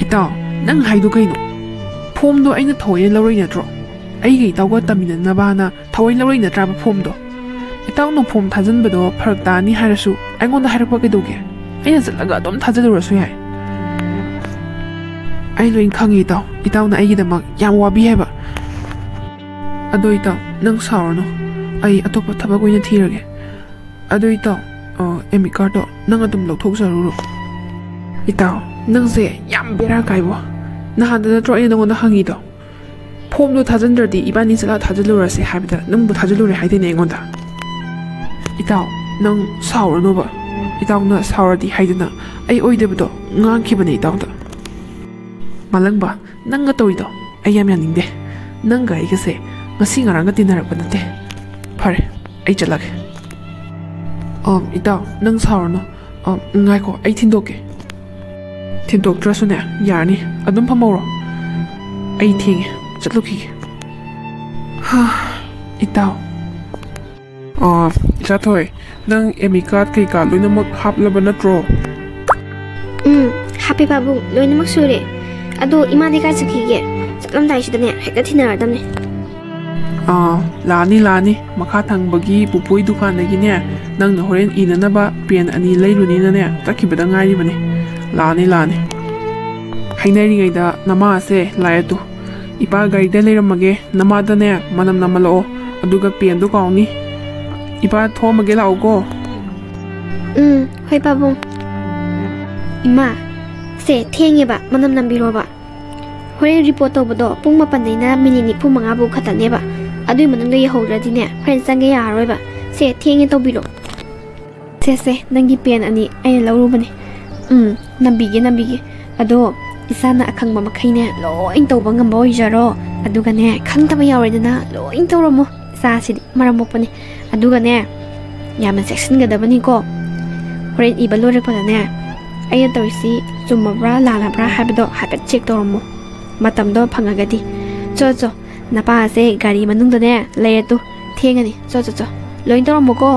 itaw nang haidu kaino form do aina thoye lawroi natro ꯑꯩꯒ ꯏꯇꯥꯎꯒ ꯇꯝꯃꯤꯟꯅꯅꯕꯅ ꯊꯑꯣꯏ ꯂꯧꯔꯛꯏ ꯅꯠꯇ꯭ꯔꯥꯕ ꯐꯣꯝꯗꯣ ꯏꯇꯥꯎꯅ form ꯊꯥꯖꯤꯟꯕꯗꯣ ꯐꯔꯛ ꯇꯥꯅꯤ ꯍꯥꯏꯔꯁꯨ ꯑꯩꯉꯣꯟꯗ ꯍꯥꯏꯔꯛꯄ ꯀꯩꯗꯧꯒꯦ ꯑꯩꯅ ꯆꯠꯂꯒ ꯑꯗꯨꯝ ꯊꯥꯖꯤꯜꯂꯨꯔꯁꯨ ꯌꯥꯏ ꯑꯩ ꯂꯣꯏ ꯈꯪꯉꯤ ꯏꯇꯥꯎ ꯏꯇꯥꯎꯅ ꯑꯩꯒꯤꯗꯃꯛ ꯌꯥꯝ ꯋꯥꯕꯤ ꯍꯥꯏꯕ ꯑꯗꯣ ꯏꯇꯥꯎ ꯅꯪ ꯁꯥꯎꯔꯅꯨ ꯑꯩ ꯑꯇꯣꯞꯄ ꯊꯕꯛ ꯑꯣꯏꯅ ꯊꯤꯔꯒꯦ ꯑꯗꯣ ꯏꯇꯥꯎ ꯑꯦꯗꯃꯤꯠ ꯀꯥꯔꯗꯣ ꯅꯪ ꯑꯗꯨꯝ ꯂꯧꯊꯣꯛꯆꯔꯨꯔꯣ ꯏꯇꯥꯎ ꯅꯪꯁꯦ ꯌꯥꯝ ꯕꯦꯔꯥ ꯀꯥꯏꯕꯣ ꯅꯍꯥꯟꯗ ꯅꯠꯇ꯭ꯔꯣ ꯑꯩꯅ ꯅꯪꯉꯣꯟꯗ ꯍꯪꯉꯤꯗꯣ ꯐꯣꯝꯗꯣ ꯊꯥꯖꯤꯟꯗ꯭ꯔꯗꯤ ꯏꯕꯥꯅꯤ ꯆꯠꯂ ꯊꯥꯖꯤꯜꯂꯨꯔꯁꯦ ꯍꯥꯏꯕꯗ ꯅꯪꯕꯨ ꯊꯥꯖꯤꯜꯂꯨꯔꯦ ꯍꯥꯏꯗꯣꯏꯅꯦ ꯑꯩꯉꯣꯟꯗ ꯏꯇꯥꯎ ꯅꯪ ꯁꯥꯎꯔꯅꯨꯕ ꯏꯇꯥꯎꯅ ꯁꯥꯎꯔꯗꯤ ꯍꯥꯏꯗꯅ ꯑꯩ ꯑꯣꯏꯗꯕꯗꯣ ꯉꯥꯡꯈꯤꯕꯅꯦ ꯏꯇꯥꯎꯗ ꯃꯥꯂꯪꯕ ꯅꯪꯒ ꯇꯧꯔꯤꯗꯣ ꯑꯩ ꯌꯥꯝ ꯌꯥꯅꯤꯡꯗꯦ ꯅꯪꯒ ꯑꯩꯒꯁꯦ ꯉꯁꯤ ꯉꯔꯥꯡꯒ ꯇꯤꯟꯅꯔꯛꯄ ꯅꯠꯇꯦ ꯐꯔꯦ ꯑꯩ ꯆꯠꯂꯒꯦ ꯏꯇꯥꯎ ꯅꯪ ꯁꯥꯎꯔꯅꯨ ꯉꯥꯏꯈꯣ ꯑꯩ ꯊꯤꯟꯗꯣꯛꯀꯦ ꯊꯤꯟꯗꯣꯛꯇ꯭ꯔꯁꯨꯅꯦ ꯌꯥꯔꯅꯤ ꯑꯗꯨꯝ ꯐꯝꯍꯧꯔꯣ ꯑꯩ ꯊꯦꯡꯉꯦ ꯆꯠꯂꯨꯈꯤꯒꯦ ꯏꯇꯥꯎ ꯏꯆꯥꯊꯣꯏ ꯅꯪ ꯑꯦꯗꯃꯤꯠ ꯀꯥꯔꯗ ꯀꯩꯀꯥ ꯂꯣꯏꯅꯃꯛ ꯍꯥꯞꯂꯕ ꯅꯠꯇ꯭ꯔꯣ ꯍꯥꯞꯄꯦ ꯄꯥꯕꯨꯡ ꯂꯣꯏꯅꯃꯛ ꯁꯨꯔꯦ ꯑꯗꯣ ꯏꯃꯥꯗꯤ ꯀꯥꯏ ꯆꯠꯈꯤꯒꯦ ꯆꯠꯂꯝꯗꯥꯏꯁꯤꯗꯅꯦ ꯍꯦꯛꯇ ꯊꯤꯟꯅꯔꯗꯝꯅꯦ ꯂꯥꯛꯑꯅꯤ ꯃꯈꯥ ꯊꯪꯕꯒꯤ ꯄꯨꯄꯨꯒꯤ ꯗꯨꯀꯥꯟꯗꯒꯤꯅꯦ ꯅꯪꯅ ꯍꯣꯔꯦꯟ ꯏꯅꯅꯕ ꯄꯦꯟ 2 ꯂꯩꯔꯨꯅꯤꯅꯅꯦ ꯆꯠꯈꯤꯕꯗ ꯉꯥꯏꯔꯤꯕꯅꯦ ꯂꯥꯛꯑꯅꯤ ꯍꯩꯅꯔꯤꯉꯩꯗ ꯅꯃꯥꯁꯦ ꯂꯥꯛꯑꯦ ꯇꯨ ꯏꯄꯥ ꯒꯥꯔꯤꯗ ꯂꯩꯔꯝꯃꯒꯦ ꯅꯃꯥꯗꯅꯦ ꯃꯅꯝ ꯅꯝꯍꯜꯂꯛꯑꯣ ꯑꯗꯨꯒ ꯄꯦꯟꯗꯣ ꯀꯥꯎꯅꯤ 이봐 도와먹게 나오고 ꯍꯣꯏ ꯄꯥꯕꯨꯡ 이마 세 ꯊꯦꯡꯉꯦꯕ ꯃꯅꯝ ꯅꯝꯕꯤꯔꯣꯕ ꯍꯣꯔꯦꯟ ꯔꯤꯄꯣꯔꯠ ꯇꯧꯕꯗꯣ ꯄꯨꯡ 4ꯗꯩꯅ ꯃꯤꯅꯤꯠ 45 ꯐꯥꯎ ꯈꯛꯇꯅꯦꯕ ꯑꯗꯨꯏ ꯃꯅꯨꯡꯗ ꯌꯧꯍꯧꯗ꯭ꯔꯗꯤꯅꯦ ꯍꯣꯔꯦꯟ ꯆꯪꯒꯦ ꯌꯥꯔꯔꯣꯏꯕ ꯁꯦ ꯊꯦꯡꯉꯦ ꯇꯧꯕꯤꯔꯣ ꯁꯦ ꯅꯪꯒꯤ ꯄꯦꯟ 2 ꯑꯩꯅ ꯂꯧꯔꯨꯕꯅꯦ ꯅꯝꯕꯤꯒꯦ ꯑꯗꯣ 이사나 ꯑꯈꯪꯕ ꯃꯈꯩꯅꯦ ꯂꯣꯏ ꯇꯧꯕ ꯉꯝꯕ ꯑꯣꯏꯖꯔꯣ ꯑꯗꯨꯒꯅꯦ ꯈꯪꯗꯕ ꯌꯥꯎꯔꯦꯗꯅ ꯂꯣꯏ ꯇꯧꯔꯝꯃꯣ ꯏꯁꯥꯁꯤꯗꯤ ꯃꯔꯝ ꯃꯣꯛꯄꯅꯤ ꯑꯗꯨꯒꯅꯦ ꯌꯥꯝꯅ ꯆꯦꯛꯁꯤꯟꯒꯗꯕꯅꯤꯀꯣ ꯍꯣꯔꯦꯟ 이ꯕ ꯂꯣꯏꯔꯛꯄꯗꯅꯦ ꯑꯩꯅ ꯇꯧꯔꯤꯁꯤ ꯆꯨꯝꯃꯕ꯭ꯔꯥ ꯂꯥꯜꯂꯕ꯭ꯔꯥ ꯍꯥꯏꯕꯗꯣ ꯍꯥꯏꯐꯦꯠ ꯆꯦꯛ ꯇꯧꯔꯝꯃꯣ ꯃꯇꯝꯗꯣ ꯐꯪꯉꯒꯗꯤ ꯆꯣ ꯅꯄꯥꯁꯦ ꯒꯥꯔꯤ ꯃꯅꯨꯡꯗꯅꯦ ꯂꯩꯔꯦ ꯇꯨ ꯊꯦꯡꯉꯅꯤ ꯆꯣ ꯂꯣꯏ ꯇꯧꯔꯝꯃꯣꯀꯣ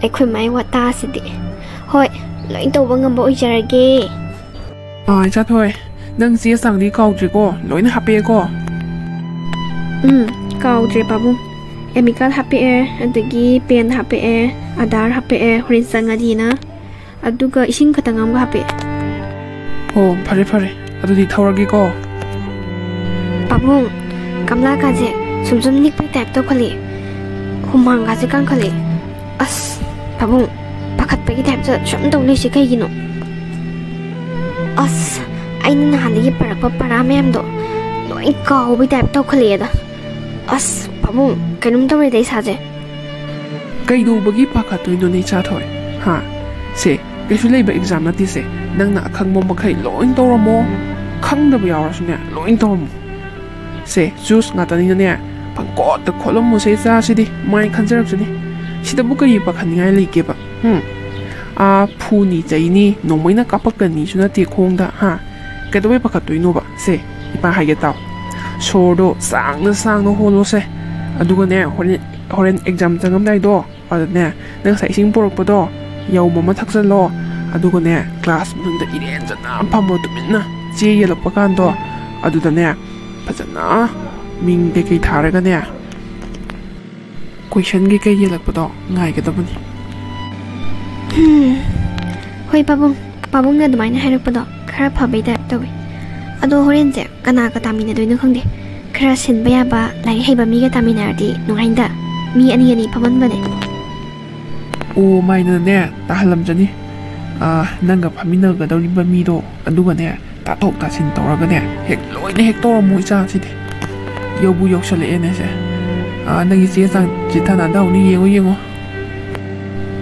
ꯑꯩꯈꯣꯏ ꯃꯥꯏ ꯋꯥꯇꯥꯁꯤꯗꯤ ꯍꯣꯏ ꯂꯣꯏ ꯇꯧꯕ ꯉꯝꯕ ꯑꯣꯏꯖꯔꯒꯦ 이자토이 ꯅꯪ ꯆꯦ ꯆꯥꯡꯗꯤ ꯀꯥꯎꯗ꯭ꯔꯤꯀꯣ ꯂꯣꯏꯅ ꯍꯥꯞꯄꯛꯑꯦꯀꯣ ꯀꯥꯎꯗ꯭ꯔꯦ ꯄꯥꯕꯨꯡ ꯑꯦꯗꯃꯤꯠ ꯀꯥꯔꯗ ꯍꯥꯞꯄꯛꯑꯦ ꯑꯗꯒꯤ ꯄꯦꯟ ꯍꯥꯞꯄꯛꯑꯦ 아다ꯔ ꯍꯥꯞꯄꯛꯑꯦ ꯍꯣꯔꯦꯟ ꯆꯪꯉꯗꯤꯅ ꯑꯗꯨꯒ ꯏꯁꯤꯡ ꯈꯛꯇꯪ ꯑꯃꯒ ꯍꯥꯞꯄꯛꯑꯦ ꯐꯔꯦ ꯑꯗꯨꯗꯤ ꯊꯧꯔꯒꯦꯀꯣ ꯄꯥꯕꯨꯡ ꯀꯝꯂꯥꯀꯥꯁꯦ ꯁꯨꯝ ꯅꯤꯛꯄꯩ ꯇꯥꯏꯞ ꯇꯧꯈꯠꯂꯛꯑꯦ ꯍꯨꯃꯥꯡꯒꯥꯁꯦ ꯀꯥꯡꯈꯠꯂꯛꯑꯦ ꯑꯁ ꯄꯥꯕꯨꯡ ꯄꯥꯈꯠꯄꯒꯤ ꯇꯥꯏꯞꯇ ꯁꯨꯝ ꯇꯧ ꯂꯩꯁꯦ ꯀꯩꯒꯤꯅꯣ ꯑꯁ ꯑꯩꯅ ꯅꯍꯥꯟꯗꯒꯤ ꯄꯔꯛꯄ ꯄꯔꯥ ꯃꯌꯥꯝꯗꯣ ꯂꯣꯏ ꯀꯥꯎꯕꯩ ꯇꯥꯏꯞ ꯇꯧꯈꯠꯂꯛꯑꯦꯗ ꯑꯁ ꯄꯥꯕꯨꯡ ꯀꯩꯅꯣꯝ ꯇꯧꯔꯦꯗ ꯏꯁꯥꯁꯦ ꯀꯩꯗꯧꯕꯒꯤ ꯄꯥꯈꯠꯇꯣꯏꯅꯣꯅꯦ ꯏꯆꯥꯊꯣꯏ ꯁꯦ ꯀꯩꯁꯨ ꯂꯩꯕ ꯑꯦꯛꯖꯥꯝ ꯅꯠꯇꯦꯁꯦ ꯅꯪꯅ ꯑꯈꯪꯕ ꯃꯈꯩ ꯂꯣꯏ ꯇꯧꯔꯝꯃꯣ ꯈꯪꯗꯕ ꯌꯥꯎꯔꯁꯨꯅꯦ ꯂꯣꯏ ꯇꯧꯔꯝꯃꯣ ꯁꯦ ꯖꯨꯁ ꯉꯥꯛꯇꯅꯤꯅꯅꯦ ꯄꯪꯀꯣꯠꯇ ꯈꯣꯠꯂꯝꯃꯨꯁꯦ ꯏꯆꯥꯁꯤꯗꯤ ꯃꯥꯏ ꯈꯟꯖꯔꯛꯆꯅꯤ ꯁꯤꯗꯕꯨ ꯀꯔꯤ ꯄꯥꯈꯠꯅꯤꯡꯉꯥꯏ ꯂꯩꯒꯦꯕ ꯐꯨꯅꯤ ꯆꯩꯅꯤ ꯅꯣꯡꯃꯩꯅ ꯀꯥꯞꯄꯛꯀꯅꯤꯁꯨ ꯅꯠꯇꯦ ꯈꯣꯡꯗ ꯀꯩꯗꯧꯕꯩ ꯄꯥꯈꯠꯇꯣꯏꯅꯣꯕ ꯁꯦ ꯏꯄꯥ ꯍꯥꯏꯒꯦ ꯇꯥꯎ ꯁꯣꯔꯗꯣ ꯁꯥꯡꯅ ꯍꯣꯜꯂꯣꯁꯦ ꯑꯗꯨꯒꯅꯦ ꯍꯣꯔꯦꯟ ꯑꯦꯛꯖꯥꯝ ꯆꯪꯉꯝꯗꯥꯏꯗꯣ ꯑꯗꯨꯅꯦ ꯅꯪ ꯉꯁꯥꯏ ꯏꯁꯤꯡ ꯄꯨꯔꯛꯄꯗோ ꯌꯧꯕ ꯑꯃ ꯊꯛꯆꯜꯂꯣ ꯑꯗꯨꯒꯅꯦ ꯀ꯭ꯂꯥꯁ ꯃꯅꯨꯡꯗ ꯏꯔꯦꯟꯖꯅ ꯐꯝꯃꯣ ꯇꯨꯃꯤꯟꯅ ꯆꯦ ꯌꯦꯜꯂꯛꯄ ꯀꯥꯟꯗꯣ ꯑꯗꯨꯗꯅꯦ ꯐꯖꯅ ꯃꯤꯡ ꯀꯩꯀꯩ ꯊꯥꯔꯒꯅꯦ ꯀꯣꯏꯁꯟ ꯀꯩꯀꯩ ꯌꯦꯜꯂꯛꯄꯗꯣ ꯉꯥꯏꯒꯗꯕꯅꯤ ꯍꯣꯏ ꯄꯥꯕꯨꯡꯅ ꯑꯗꯨꯃꯥꯏꯅ ꯍꯥꯏꯔꯛꯄꯗꯣ ꯈꯔ ꯐꯕꯩ ꯇꯥꯏꯞ ꯇꯧꯋꯤ ꯑꯗꯣ ꯍꯣꯔꯦꯟꯁꯦ ꯀꯅꯥꯒ ꯇꯥꯃꯤꯟꯅꯗꯣꯏꯅꯣ ꯈꯪꯗꯦ ꯈꯔ ꯁꯤꯟꯕ ꯌꯥꯕ ꯂꯥꯏꯔꯤꯛ ꯍꯩꯕ ꯃꯤꯒ ꯇꯥꯃꯤꯟꯅꯔꯗꯤ ꯅꯨꯡꯉꯥꯏꯅꯤꯗ ꯃꯤ ꯑꯅꯤ ꯐꯝꯍꯟꯕꯅꯦ ꯃꯥꯏꯅꯅꯦ ꯇꯥꯍꯜꯂꯝꯖꯅꯤ ꯅꯪꯒ ꯐꯝꯃꯤꯟꯅꯒꯗꯧꯔꯤꯕ ꯃꯤꯗꯣ ꯑꯗꯨꯒꯅꯦ ꯇꯥꯊꯣꯛ ꯇꯥꯁꯤꯟ ꯇꯧꯔꯒꯅꯦ ꯂꯣꯏꯅ ꯇꯧꯔꯝꯃꯣ ꯏꯆꯥꯁꯤꯗꯤ ꯌꯧꯕꯨ ꯌꯧꯁꯜꯂꯛꯑꯦꯅꯦꯁꯦ ꯅꯪꯒꯤ ꯆꯦ ꯆꯥꯡ ꯆꯤꯊꯅꯗꯧꯅꯤ ꯌꯦꯡꯉꯣ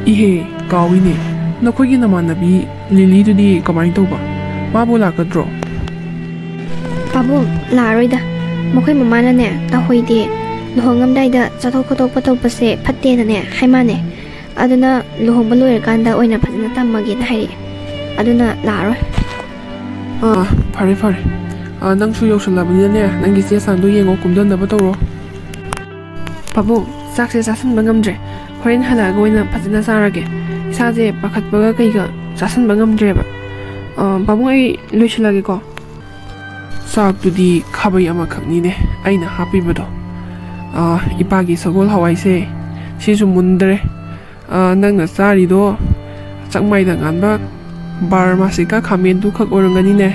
이해 까위네 너코기 나만나비 릴리두디 그만이 떠봐 마보 라거드로 pabung laroida mokhoi mamana ne ta hoide lohongamdaida chathok khotok patopase phatte na ne haimane aduna lohongba loir kanda oina phajna tammage na hairi aduna laroi fare nangsu yausalabani ne nangi che sandu yengo kumdanaba tawro pabung sakse sasanba ngamdre horen halaga oina phajna sarage isaje pakhatbaga kaiga sasanba ngamdreba pabung ai loisilage ko ꯆꯥꯛꯇꯨꯗꯤ ꯈꯥꯕꯩ ꯑꯃꯈꯛꯅꯤꯅꯦ ꯑꯩꯅ ꯍꯥꯞꯄꯤꯕꯗꯣ. ꯏꯄꯥꯒꯤ ꯁꯒꯣꯜ ꯍꯋꯥꯏꯁꯦ ꯁꯤꯁꯨ ꯃꯨꯟꯗ꯭ꯔꯦ. ꯅꯪꯅ ꯆꯥꯔꯤꯗꯣ ꯆꯥꯛꯃꯥꯏꯗ ꯉꯥꯟꯕ ꯕꯥꯔꯃꯥꯁꯤꯀꯥ ꯈꯥꯃꯦꯟꯗꯨ ꯈꯛ ꯑꯣꯏꯔꯝꯒꯅꯤꯅꯦ.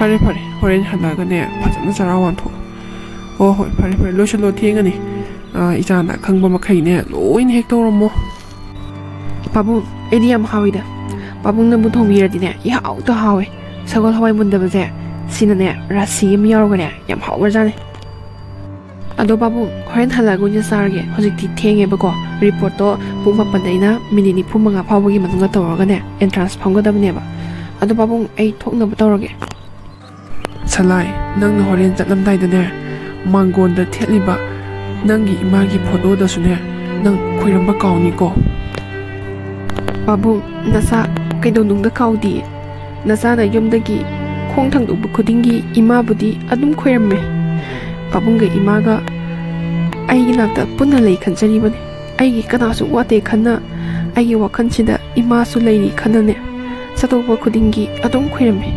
ꯐꯔꯦ ꯐꯔꯦ, ꯍꯣꯔꯦꯟ ꯍꯜꯂꯛꯑꯒꯅꯦ ꯐꯖꯅ ꯆꯔꯥ ꯋꯥꯟꯊꯣꯛ. ꯍꯣꯏ ꯐꯔꯦ ꯐꯔꯦ, ꯂꯣꯏꯁꯤꯜꯂꯣ, ꯊꯦꯡꯉꯅꯤ. ꯏꯆꯥꯅ ꯈꯪꯕ ꯃꯈꯩꯅꯦ ꯂꯣꯏꯅ ꯍꯦꯛ ꯇꯧꯔꯝꯃꯣ. ꯄꯥꯕꯨꯡ, ꯑꯩꯗꯤ ꯌꯥꯝ ꯍꯥꯎꯋꯤꯗ. ꯄꯥꯕꯨꯡꯅꯕꯨ ꯊꯣꯡꯕꯤꯔꯗꯤꯅꯦ ꯏꯍꯥꯎꯇ ꯍꯥꯎꯋꯦ. ꯁꯒꯣꯜ ꯍꯋꯥꯏ ꯃꯨꯟꯗꯕꯁꯦ ꯁꯤꯅꯅꯦ ꯔꯥꯁꯤ ꯑꯃ ꯌꯥꯎꯔꯒꯅꯦ ꯌꯥꯝ ꯍꯥꯎꯒ꯭ꯔꯖꯥꯠꯅꯤ. ꯑꯗꯣ ꯄꯥꯕꯨꯡ, ꯍꯣꯔꯦꯟ ꯍꯜꯂꯛꯑꯒ ꯑꯣꯏꯅ ꯆꯥꯔꯒꯦ. ꯍꯧꯖꯤꯛꯇꯤ ꯊꯦꯡꯉꯦꯕꯀꯣ. ꯔꯤꯄꯣꯔꯠꯇꯣ ꯄꯨꯡ 8ꯗꯩꯅ ꯃꯤꯅꯤꯠ 45 ꯐꯥꯎꯕꯒꯤ ꯃꯅꯨꯡꯗ ꯇꯧꯔꯒꯅꯦ ꯑꯦꯟꯇ꯭ꯔꯥꯟꯁ ꯐꯝꯒꯗꯕꯅꯦꯕ. ꯑꯗꯣ ꯄꯥꯕꯨꯡ, ꯑꯩ ꯊꯣꯛꯅꯕ ꯇꯧꯔꯒꯦ. ꯁꯂꯥꯏ, ꯅꯪꯅ ꯍꯣꯔꯦꯟ ꯆꯠꯂꯝꯗꯥꯏꯗꯅꯦ ꯃꯥꯡꯒꯣꯟꯗ ꯊꯦꯠꯂꯤꯕ ꯅꯪꯒꯤ ꯏꯃꯥꯒꯤ ꯐꯣꯇꯣꯗꯁꯨꯅꯦ ꯅꯪ ꯈꯣꯏꯔꯝꯕ ꯀꯥꯎꯅꯤꯀꯣ. ꯄꯥꯕꯨꯡ, ꯅꯆꯥ ꯀꯩꯗꯧꯅꯨꯡꯗ ꯀꯥꯎꯗꯤꯌꯦ. ꯅꯆꯥꯅ ꯌꯨꯝꯗꯒꯤ ꯈꯣꯡ ꯊꯥꯡꯗꯣꯛꯄ ꯈꯨꯗꯤꯡꯒꯤ ꯏꯃꯥꯕꯨꯗꯤ ꯑꯗꯨꯝ ꯈꯣꯏꯔꯝꯃꯦ. ꯄꯥꯕꯨꯡꯒ ꯏꯃꯥꯒ ꯑꯩꯒꯤ ꯅꯥꯛꯇ ꯄꯨꯟꯅ ꯂꯩ ꯈꯟꯖꯔꯤꯕꯅꯤ. ꯑꯩꯒꯤ ꯀꯅꯥꯁꯨ ꯋꯥꯠꯇꯦ ꯈꯟꯅ, ꯑꯩꯒꯤ ꯋꯥꯈꯜꯁꯤꯗ ꯏꯃꯥꯁꯨ ꯂꯩꯔꯤ ꯈꯟꯅꯅꯦ ꯆꯠꯊꯣꯛꯄ ꯈꯨꯗꯤꯡꯒꯤ ꯑꯗꯨꯝ ꯈꯣꯏꯔꯝꯃꯦ.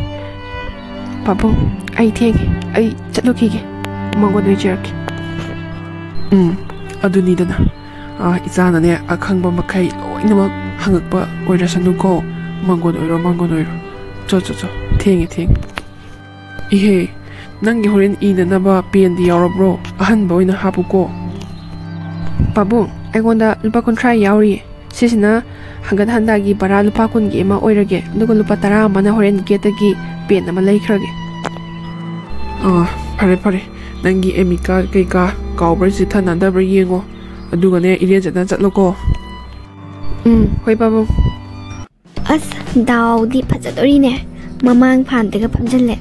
ꯄꯥꯕꯨꯡ, ꯑꯩ ꯊꯦꯡꯉꯦ. ꯑꯩ ꯆꯠꯂꯨꯈꯤꯒꯦ. ꯃꯥꯡꯒꯣꯟ ꯑꯣꯏꯖꯔꯛꯀꯦ. ꯑꯗꯨꯅꯤꯗꯅ ꯏꯆꯥꯅꯅꯦ ꯑꯈꯪꯕ ꯃꯈꯩ ꯂꯣꯏꯅꯃꯛ ꯍꯪꯉꯛꯄ ꯑꯣꯏꯔꯁꯅꯨꯀꯣ. ꯃꯥꯡꯒꯣꯟ ꯑꯣꯏꯔꯣ, ꯃꯥꯡꯒꯣꯟ ꯑꯣꯏꯔꯣ. ꯆꯣ ꯊꯦꯡꯉꯦ. ꯏꯍꯦ, ꯅꯪꯒꯤ ꯍꯣꯔꯦꯟ ꯏꯅꯅꯕ ꯄꯦꯟꯗꯤ ꯌꯥꯎꯔꯕ꯭ꯔꯣ? ꯑꯍꯟꯕ ꯑꯣꯏꯅ ꯍꯥꯞꯄꯨꯀꯣ. ꯄꯥꯕꯨꯡ, ꯑꯩꯉꯣꯟꯗ ꯂꯨꯄꯥ 50 ꯌꯥꯎꯔꯤꯌꯦ. ꯁꯤꯁꯤꯅ ꯍꯪꯒꯠ ꯍꯟꯗꯥꯒꯤ ꯕꯔꯥ ꯂꯨꯄꯥ 10ꯒꯤ ꯑꯃ ꯑꯣꯏꯔꯒꯦ. ꯑꯗꯨꯒ ꯂꯨꯄꯥ 10 ꯑꯃꯅ ꯍꯣꯔꯦꯟ ꯒꯦꯠꯇꯒꯤ ꯄꯦꯟ ꯑꯃ ꯂꯩꯈ꯭ꯔꯒꯦ. ꯐꯔꯦ. ꯅꯪꯒꯤ ꯑꯦꯃꯤ ꯀꯥꯔꯗ ꯀꯩꯀꯥ ꯀꯥꯎꯕ꯭ꯔꯥ ꯆꯤꯊ ꯅꯥꯟꯗꯕ꯭ꯔꯥ ꯌꯦꯡꯉꯣ. ꯑꯗꯨꯒꯅꯦ ꯏꯔꯦꯟꯖꯅ ꯆꯠꯂꯣꯀꯣ. ꯍꯣꯏ ꯄꯥꯕꯨꯡ. ꯑꯁ, ꯗꯥꯎꯗꯤ ꯐꯖꯗꯣꯔꯤꯅꯦ. ꯃꯃꯥꯡ ꯐꯥꯟꯗꯒ ꯐꯝꯖꯤꯜꯂꯦ.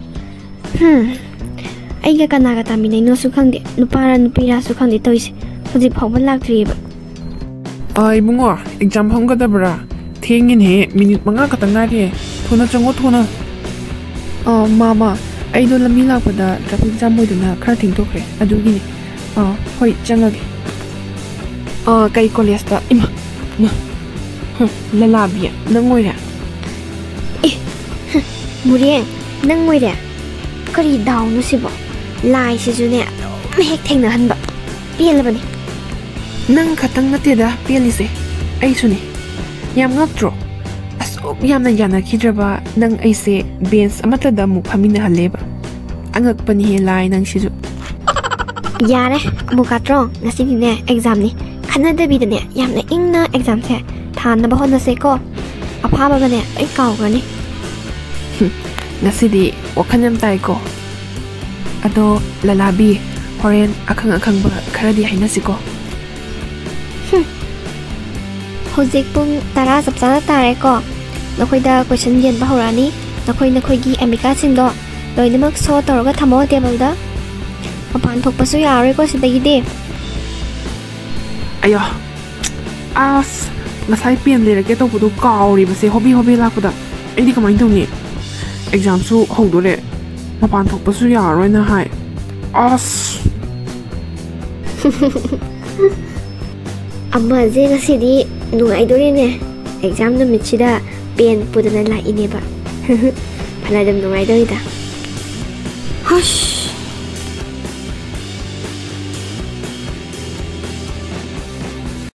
ꯑꯩꯒ ꯀꯅꯥꯒ ꯇꯥꯃꯤꯟꯅꯩꯅꯣꯁꯨ ꯈꯪꯗꯦ. ꯅꯨꯄꯥꯔꯥ ꯅꯨꯄꯤꯔꯥꯁꯨ ꯈꯪꯗꯦ ꯇꯧꯔꯤꯁꯦ. ꯍꯧꯖꯤꯛ ꯐꯥꯎꯕ ꯂꯥꯛꯇ꯭ꯔꯤꯑꯕ. ꯏꯕꯨꯡꯉꯣ, ꯑꯦꯛꯖꯥꯝ ꯐꯝꯒꯗꯕ꯭ꯔꯥ? ꯊꯦꯡꯉꯤꯅꯦꯍꯦ. ꯃꯤꯅꯤꯠ 5 ꯈꯛꯇꯪ ꯉꯥꯏꯔꯦ. ꯊꯨꯅ ꯆꯪꯉꯣ, ꯊꯨꯅ. ꯃꯥꯃ, ꯑꯩꯗꯣ ꯂꯝꯕꯤ ꯂꯥꯛꯄꯗ ꯇ꯭ꯔꯥꯐꯤꯛ ꯖꯥꯝ ꯑꯣꯏꯗꯨꯅ ꯈꯔ ꯊꯦꯡꯗꯣꯛꯈ꯭ꯔꯦ. ꯑꯗꯨꯒꯤꯅꯦ. ꯍꯣꯏ, ꯆꯪꯉꯒꯦ. ꯀꯩ ꯀꯣꯂꯦꯖꯇ? ꯏꯃꯥ, ꯂꯂꯥꯕꯤ, ꯅꯪ ꯑꯣꯏꯔꯦ? ꯃꯨꯔꯦꯡ, ꯅꯪ ꯑꯣꯏꯔꯦ? ꯀꯔꯤ ꯗꯥꯎꯅꯣ ꯁꯤꯕꯣ? ꯂꯥꯏꯁꯤꯁꯨꯅꯦ ꯑꯗꯨꯝ ꯍꯦꯛ ꯊꯦꯡꯅꯍꯟꯕ. ꯄꯦꯜꯂꯕꯅꯤ. ꯅꯪ ꯈꯛꯇꯪ ꯅꯠꯇꯦꯗ ꯄꯦꯜꯂꯤꯁꯦ, ꯑꯩꯁꯨꯅꯦ. ꯌꯥꯝ ꯉꯛꯇ꯭ꯔꯣ? ꯑꯁꯨꯛ ꯌꯥꯝꯅ ꯌꯥꯅꯈꯤꯗ꯭ꯔꯕ ꯅꯪ ꯑꯩꯁꯦ ꯕꯦꯟꯁ ꯑꯃꯠꯇꯗ ꯑꯃꯨꯛ ꯐꯝꯃꯤꯟꯅꯍꯜꯂꯦꯕ. ꯑꯉꯛꯄꯅꯤꯍꯦ ꯂꯥꯏ ꯅꯪꯁꯤꯁꯨ. ꯌꯥꯔꯦ, ꯑꯃꯨꯛ ꯀꯥꯠꯇ꯭ꯔꯣ. ꯉꯁꯤꯗꯤꯅꯦ ꯑꯦꯛꯖꯥꯝꯅꯤ. ꯈꯟꯅꯗꯕꯤꯗꯅꯦ ꯌꯥꯝꯅ ꯏꯪꯅ ꯑꯦꯛꯖꯥꯝꯁꯦ ꯊꯥꯅꯕ ꯍꯣꯠꯅꯁꯦꯀꯣ. ꯑꯐꯥꯕꯒꯅꯦ ꯂꯣꯏ ꯀꯥꯎꯈ꯭ꯔꯅꯤ. ꯉꯁꯤꯗꯤ ꯋꯥꯈꯜ ꯌꯥꯝ ꯇꯥꯏꯀꯣ. ꯑꯗꯣ ꯂꯂꯥꯕꯤ, ꯍꯣꯔꯦꯟ ꯑꯈꯪꯕ ꯈꯔꯗꯤ ꯍꯥꯏꯅꯁꯤꯀꯣ. ꯍꯧꯖꯤꯛ ꯄꯨꯡ 10 ꯆꯞ ꯆꯥꯅ ꯇꯥꯔꯦꯀꯣ. ꯅꯈꯣꯏꯗ ꯀꯣꯏꯁꯟ ꯌꯦꯟꯕ ꯍꯧꯔꯛꯑꯅꯤ. ꯅꯈꯣꯏꯒꯤ ꯑꯦꯃꯤꯀꯥꯁꯤꯡꯗꯣ ꯂꯣꯏꯅꯃꯛ ꯁꯣ ꯇꯧꯔꯒ ꯊꯝꯃꯣ ꯇꯦꯕꯜꯗ. ꯃꯄꯥꯟ ꯊꯣꯛꯄꯁꯨ ꯌꯥꯔꯣꯏꯀꯣ ꯁꯤꯗꯒꯤꯗꯤ. ꯑꯌꯣ, ꯑꯁ, ꯉꯁꯥꯏ ꯄꯦꯟ ꯂꯩꯔꯛꯀꯦ ꯇꯧꯕꯗꯣ ꯀꯥꯎꯔꯤꯕꯁꯦ ꯍꯣꯕꯦ ꯂꯥꯛꯄꯗ. ꯑꯩꯗꯤ ꯀꯃꯥꯏꯅ ꯇꯧꯅꯤ? ꯑꯦꯛꯖꯥꯝꯁꯨ ꯍꯧꯗꯣꯔꯦ. ꯃꯄꯥꯟ ꯊꯣꯛꯄꯁꯨ ꯌꯥꯔꯔꯣꯏꯅ ꯍꯥꯏ. ꯑꯁ. ꯑꯃꯁꯦ ꯉꯁꯤꯗꯤ ꯅꯨꯡꯉꯥꯏꯗꯣꯔꯤꯅꯦ. ꯑꯦꯛꯖꯥꯝ ꯅꯨꯃꯤꯠꯁꯤꯗ ꯄꯦꯟ ꯄꯨꯗꯅ ꯂꯥꯛꯏꯅꯦꯕ. ꯐꯅ ꯑꯗꯨꯝ ꯅꯨꯡꯉꯥꯏꯗꯣꯔꯤꯗ. ꯍꯁ.